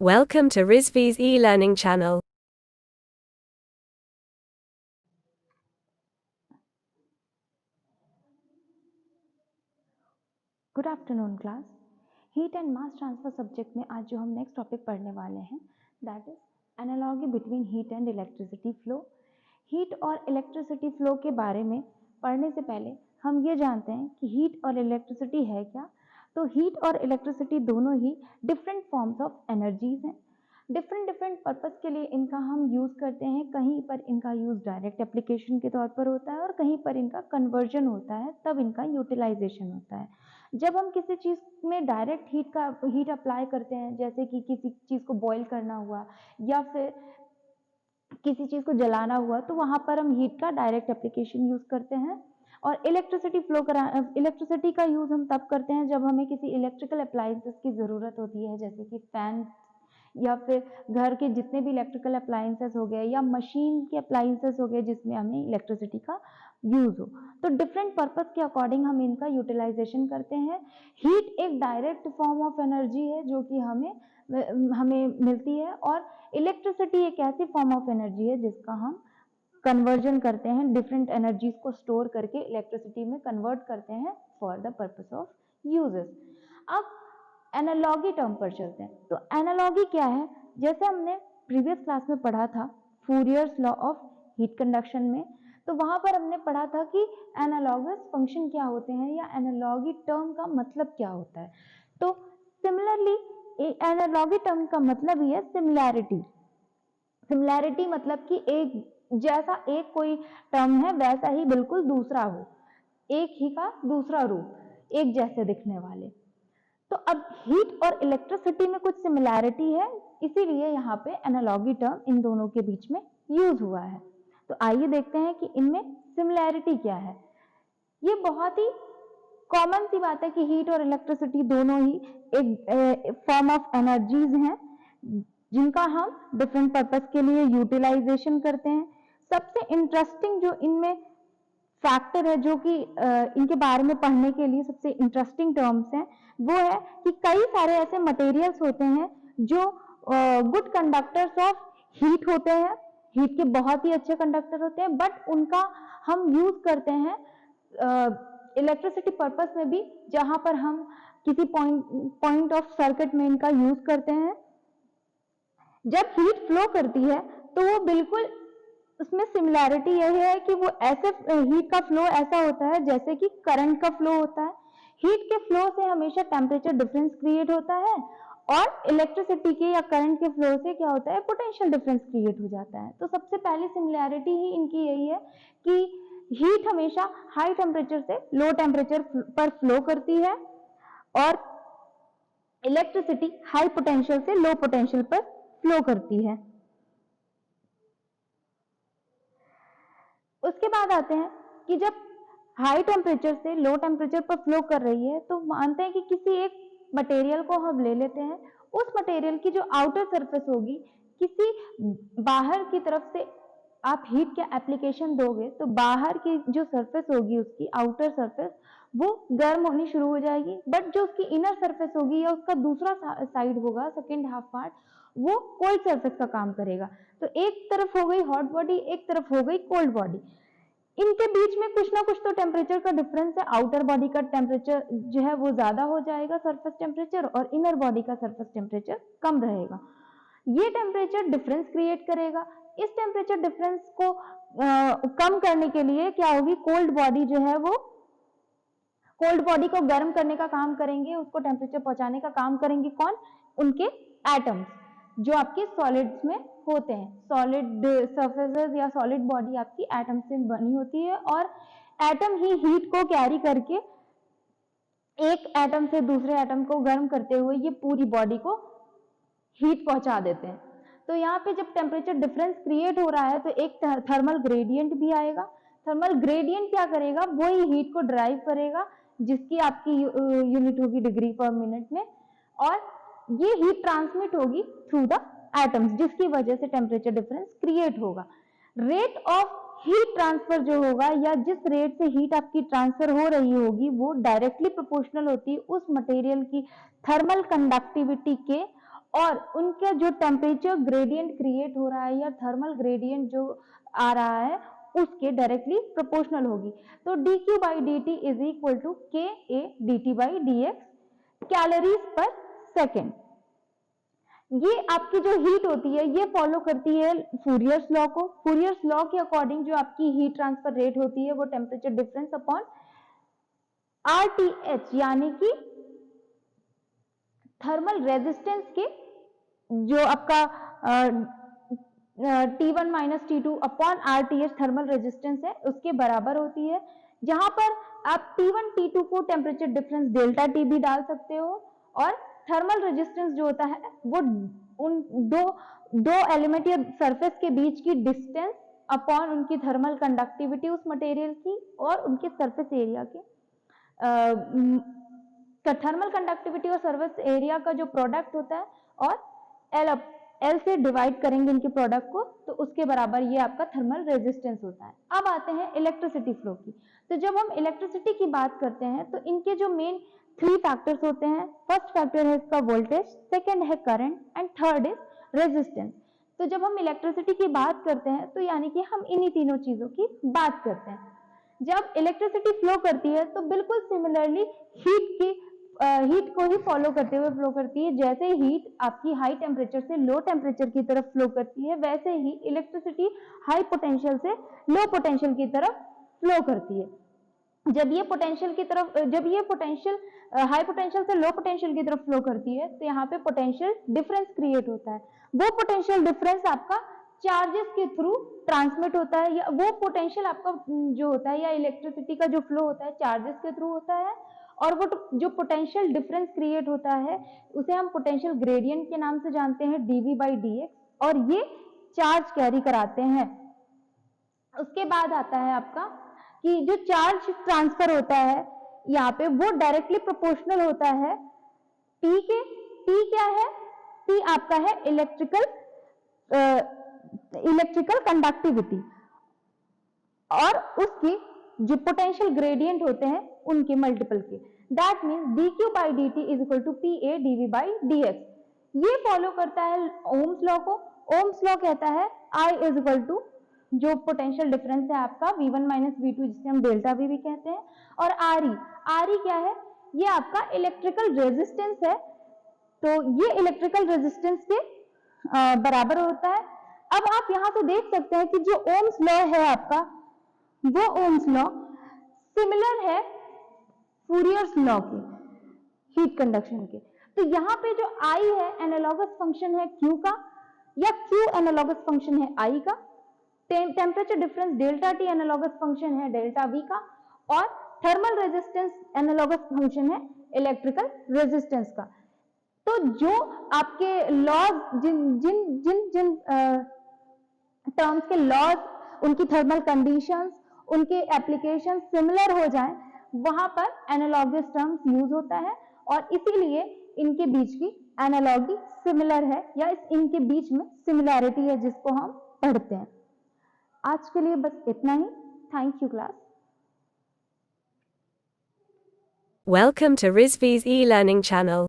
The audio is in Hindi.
Welcome to Rizvi's e-learning channel. Good afternoon class. Heat and mass transfer subject में आज जो हम नेक्स्ट टॉपिक पढ़ने वाले हैं that is analogy between heat and electricity flow. Heat और इलेक्ट्रिसिटी फ्लो के बारे में पढ़ने से पहले हम ये जानते हैं कि हीट और इलेक्ट्रिसिटी है क्या। तो हीट और इलेक्ट्रिसिटी दोनों ही डिफरेंट फॉर्म्स ऑफ एनर्जीज हैं। डिफरेंट डिफरेंट पर्पस के लिए इनका हम यूज़ करते हैं। कहीं पर इनका यूज़ डायरेक्ट एप्लीकेशन के तौर पर होता है और कहीं पर इनका कन्वर्जन होता है, तब इनका यूटिलाइजेशन होता है। जब हम किसी चीज़ में डायरेक्ट हीट अप्लाई करते हैं, जैसे कि किसी चीज़ को बॉईल करना हुआ या फिर किसी चीज़ को जलाना हुआ, तो वहाँ पर हम हीट का डायरेक्ट एप्लीकेशन यूज़ करते हैं। और इलेक्ट्रिसिटी का यूज़ हम तब करते हैं जब हमें किसी इलेक्ट्रिकल अप्लायंसेस की ज़रूरत होती है, जैसे कि फैन या फिर घर के जितने भी इलेक्ट्रिकल अप्लायंसेस हो गए या मशीन के अप्लायंसेस हो गए जिसमें हमें इलेक्ट्रिसिटी का यूज़ हो। तो डिफरेंट पर्पस के अकॉर्डिंग हम इनका यूटिलाइजेशन करते हैं। हीट एक डायरेक्ट फॉर्म ऑफ एनर्जी है जो कि हमें मिलती है, और इलेक्ट्रिसिटी एक ऐसी फॉर्म ऑफ एनर्जी है जिसका हम कन्वर्जन करते हैं, डिफरेंट एनर्जीज को स्टोर करके इलेक्ट्रिसिटी में कन्वर्ट करते हैं for the purpose of uses. अब एनालॉगी टर्म पर चलते हैं। तो एनालॉगी क्या है? जैसे हमने प्रीवियस क्लास में पढ़ा था फूरियर्स लॉ ऑफ हीट कंडक्शन में, तो वहां पर हमने पढ़ा था कि एनालॉगस फंक्शन क्या होते हैं या एनालॉगी टर्म का मतलब क्या होता है। तो सिमिलरली एनालॉगी टर्म का मतलब ही है सिमिलैरिटी। सिमिलैरिटी मतलब कि एक जैसा एक कोई टर्म है वैसा ही बिल्कुल दूसरा हो, एक ही का दूसरा रूप, एक जैसे दिखने वाले। तो अब हीट और इलेक्ट्रिसिटी में कुछ सिमिलैरिटी है, इसीलिए यहाँ पे एनालॉगी टर्म इन दोनों के बीच में यूज हुआ है। तो आइए देखते हैं कि इनमें सिमिलैरिटी क्या है। ये बहुत ही कॉमन सी बात है कि हीट और इलेक्ट्रिसिटी दोनों ही एक फॉर्म ऑफ एनर्जीज हैं जिनका हम डिफरेंट पर्पस के लिए यूटिलाइजेशन करते हैं। सबसे इंटरेस्टिंग जो इनमें फैक्टर है, जो कि इनके बारे में पढ़ने के लिए सबसे इंटरेस्टिंग टर्म्स हैं, वो है कि कई सारे ऐसे मटेरियल्स होते हैं जो गुड कंडक्टर्स ऑफ हीट होते हैं, हीट के बहुत ही अच्छे कंडक्टर होते हैं, बट उनका हम यूज करते हैं इलेक्ट्रिसिटी पर्पस में भी, जहां पर हम किसी पॉइंट ऑफ सर्किट में इनका यूज करते हैं। जब हीट फ्लो करती है तो वो बिल्कुल, उसमें सिमिलैरिटी यह है कि वो ऐसे हीट का फ्लो ऐसा होता है जैसे कि करंट का फ्लो होता है। हीट के फ्लो से हमेशा टेम्परेचर डिफरेंस क्रिएट होता है, और इलेक्ट्रिसिटी के या करंट के फ्लो से क्या होता है, पोटेंशियल डिफरेंस क्रिएट हो जाता है। तो सबसे पहली सिमिलैरिटी ही इनकी यही है कि हीट हमेशा हाई टेम्परेचर से लो टेम्परेचर पर फ्लो करती है, और इलेक्ट्रिसिटी हाई पोटेंशियल से लो पोटेंशियल पर फ्लो करती है। उसके बाद आते हैं कि जब हाई टेम्परेचर से लो टेम्परेचर पर फ्लो कर रही है, तो मानते हैं कि किसी एक मटेरियल को हम ले लेते हैं। उस मटेरियल की जो आउटर सरफेस होगी, किसी बाहर की तरफ से आप हीट के एप्लीकेशन दोगे तो बाहर की जो सरफेस होगी, उसकी आउटर सरफेस, वो गर्म होनी शुरू हो जाएगी, बट जो उसकी इनर सरफेस होगी या उसका दूसरा साइड होगा, सेकेंड हाफ पार्ट, वो कोल्ड सरफेस का काम करेगा। तो एक तरफ हो गई हॉट बॉडी, एक तरफ हो गई कोल्ड बॉडी। इनके बीच में कुछ ना कुछ तो टेम्परेचर का डिफरेंस है। आउटर बॉडी का टेम्परेचर जो है वो ज्यादा हो जाएगा सरफेस टेम्परेचर, और इनर बॉडी का सरफेस टेम्परेचर कम रहेगा। ये टेम्परेचर डिफरेंस क्रिएट करेगा। इस टेम्परेचर डिफरेंस को कम करने के लिए क्या होगी, कोल्ड बॉडी जो है वो कोल्ड बॉडी को गर्म करने का काम करेंगे, उसको टेम्परेचर पहुंचाने का काम करेंगे। कौन? उनके एटम्स जो आपके सॉलिड्स में होते हैं। सॉलिड सरफेसेस या सॉलिड बॉडी आपकी एटम से बनी होती है, और एटम ही हीट को कैरी करके एक एटम से दूसरे एटम को गर्म करते हुए ये पूरी बॉडी को हीट पहुंचा देते हैं। तो यहाँ पे जब टेम्परेचर डिफरेंस क्रिएट हो रहा है तो एक थर्मल ग्रेडियंट भी आएगा। थर्मल ग्रेडियंट क्या करेगा, वही हीट को ड्राइव करेगा, जिसकी आपकी यूनिट होगी डिग्री पर मिनट में, और ये हीट ट्रांसमिट होगी थ्रू द एटम्स, जिसकी वजह से टेम्परेचर डिफरेंस क्रिएट होगा। रेट ऑफ हीट ट्रांसफर जो होगा, या जिस रेट से हीट आपकी ट्रांसफर हो रही होगी, वो डायरेक्टली प्रोपोर्शनल होती है उस मटेरियल की थर्मल कंडक्टिविटी के और उनका जो टेम्परेचर ग्रेडियंट क्रिएट हो रहा है या थर्मल ग्रेडियंट जो आ रहा है उसके डायरेक्टली प्रोपोर्शनल होगी। तो dq by dt is equal to ka dt by dx calories per second. ये आपकी जो हीट होती है ये फॉलो करती है फूरियर्स लॉ को। फूरियर्स लॉ के अकॉर्डिंग जो आपकी हीट ट्रांसफर रेट होती है वो टेम्परेचर डिफरेंस अपॉन RTH यानी कि थर्मल रेजिस्टेंस के जो आपका T1 minus T2 upon RTH thermal resistance है उसके बराबर होती है, जहां पर आप T1 T2 को टेम्परेचर डिफरेंस डेल्टा T भी डाल सकते हो और थर्मल रेजिस्टेंस जो होता है वो उन दो एलिमेंट या सरफेस के बीच की डिस्टेंस अपॉन उनकी थर्मल कंडक्टिविटी उस मटेरियल की और उनके सरफेस एरिया के थर्मल कंडक्टिविटी और सरफेस एरिया का जो प्रोडक्ट होता है और एल से डिवाइड करेंगे इनके प्रोडक्ट को तो उसके बराबर ये आपका थर्मल रेजिस्टेंस होता है। अब आते हैं इलेक्ट्रिसिटी फ्लो की। तो जब हम इलेक्ट्रिसिटी की बात करते हैं तो इनके जो मेन 3 फैक्टर्स होते हैं। फर्स्ट फैक्टर है इसका वोल्टेज, सेकेंड है current and third is resistance. तो जब हम इलेक्ट्रिसिटी की बात करते हैं तो यानी कि हम इन्हीं तीनों चीजों की बात करते हैं। जब इलेक्ट्रिसिटी फ्लो करती है तो बिल्कुल सिमिलरली हीट को ही फॉलो करते हुए फ्लो करती है। जैसे हीट आपकी हाई टेम्परेचर से लो टेम्परेचर की तरफ फ्लो करती है वैसे ही इलेक्ट्रिसिटी हाई पोटेंशियल से लो पोटेंशियल की तरफ फ्लो करती है। जब ये पोटेंशियल हाई पोटेंशियल से लो पोटेंशियल की तरफ फ्लो करती है तो यहाँ पे पोटेंशियल डिफरेंस क्रिएट होता है। वो पोटेंशियल डिफरेंस आपका चार्जेस के थ्रू ट्रांसमिट होता है, या वो पोटेंशियल आपका जो होता है या इलेक्ट्रिसिटी का जो फ्लो होता है चार्जेस के थ्रू होता है। और वो जो पोटेंशियल डिफरेंस क्रिएट होता है उसे हम पोटेंशियल ग्रेडियंट के नाम से जानते हैं dV by dx, और ये चार्ज कैरी कराते हैं। उसके बाद आता है आपका कि जो चार्ज ट्रांसफर होता है यहाँ पे वो डायरेक्टली प्रोपोर्शनल होता है T के। T क्या है? T आपका है इलेक्ट्रिकल कंडक्टिविटी और उसकी जो पोटेंशियल ग्रेडियंट होते हैं उनके मल्टीपल के। That means dq by dt is equal to pa dv by dx। ये फॉलो करता है ओम्स लॉ को। ओम्स लॉ कहता है I इज इक्वल टू जो पोटेंशियल डिफरेंस है आपका V1 माइनस V2 जिसे हम डेल्टा V भी कहते हैं, और RE क्या है? ये आपका इलेक्ट्रिकल रेजिस्टेंस है। तो ये इलेक्ट्रिकल रेजिस्टेंस के बराबर होता है। अब आप यहाँ से देख सकते हैं कि जो ओम्स लॉ है आपका वो ओम्स लॉ सिमिलर है फूरियर्स लॉ के हीट कंडक्शन के। तो यहाँ पे जो I है एनालॉगस फंक्शन है Q का, या Q एनालॉगस फंक्शन है I का। Temperature difference delta T analogous function है डेल्टा V का, और थर्मल रेजिस्टेंस एनालॉगस फंक्शन है इलेक्ट्रिकल रेजिस्टेंस का। तो जो आपके लॉज जिन टर्म्स के लॉज, उनकी थर्मल कंडीशंस, उनके एप्लीकेशन सिमिलर हो जाएं वहां पर एनालॉगस टर्म्स यूज होता है, और इसीलिए इनके बीच की एनालॉगी सिमिलर है, या इनके बीच में सिमिलैरिटी है जिसको हम पढ़ते हैं। आज के लिए बस इतना ही। Thank you class. Welcome to Rizvi's e-learning channel.